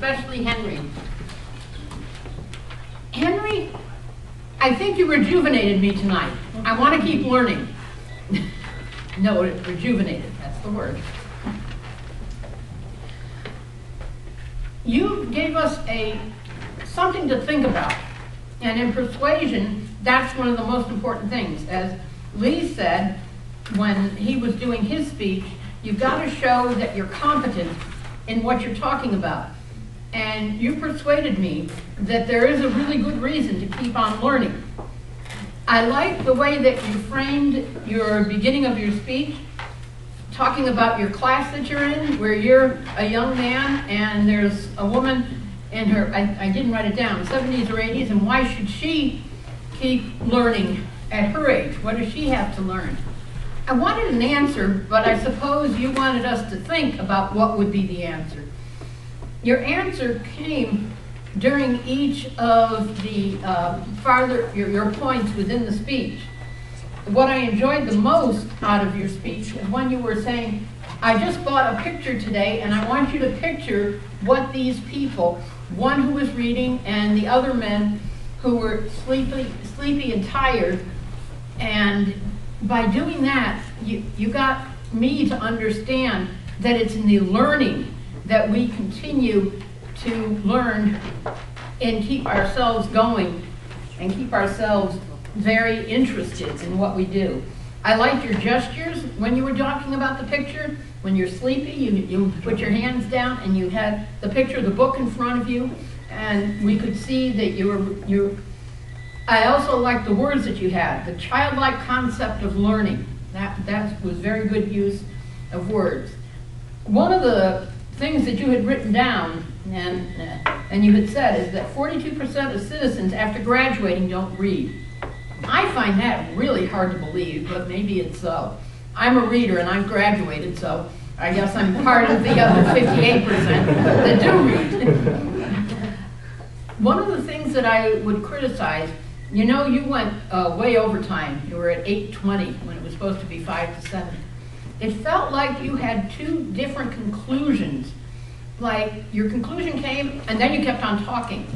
especially Henry. Henry, I think you rejuvenated me tonight. I want to keep learning. No, rejuvenated, that's the word. You gave us something to think about. And in persuasion, that's one of the most important things. As Lee said when he was doing his speech, you've got to show that you're competent in what you're talking about. And you persuaded me that there is a really good reason to keep on learning. I like the way that you framed your beginning of your speech, talking about your class that you're in, where you're a young man and there's a woman in her, I didn't write it down, 70s or 80s, and why should she keep learning at her age? What does she have to learn? I wanted an answer, but I suppose you wanted us to think about what would be the answer. Your answer came during each of the your points within the speech. What I enjoyed the most out of your speech was when you were saying, I just bought a picture today and I want you to picture what these people, one who was reading and the other men who were sleepy and tired, and by doing that, you got me to understand that it's in the learning that we continue to learn and keep ourselves going and keep ourselves very interested in what we do. I liked your gestures when you were talking about the picture. When you're sleepy, you put your hands down and you had the picture of the book in front of you, and we could see that you were. I also liked the words that you had, the childlike concept of learning. That was very good use of words. One of the things that you had written down and you had said is that 42% of citizens after graduating don't read. I find that really hard to believe, but maybe it's so. I'm a reader and I'm graduated, so I guess I'm part of the other 58% that do read. One of the things that I would criticize, you know, you went way over time. You were at 8:20 when it was supposed to be 5 to 7. It felt like you had two different conclusions. Like your conclusion came and then you kept on talking.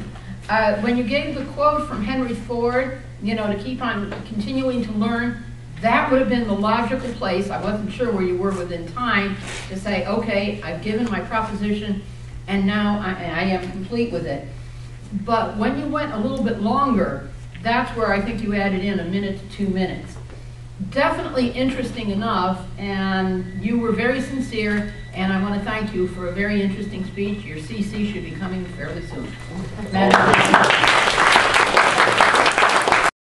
When you gave the quote from Henry Ford, you know, to keep on continuing to learn, that would have been the logical place. I wasn't sure where you were within time to say, okay, I've given my proposition and now I am complete with it. But when you went a little bit longer, that's where I think you added in 1 minute to 2 minutes. Definitely interesting enough, and you were very sincere, and I want to thank you for a very interesting speech. Your CC should be coming fairly soon. Madam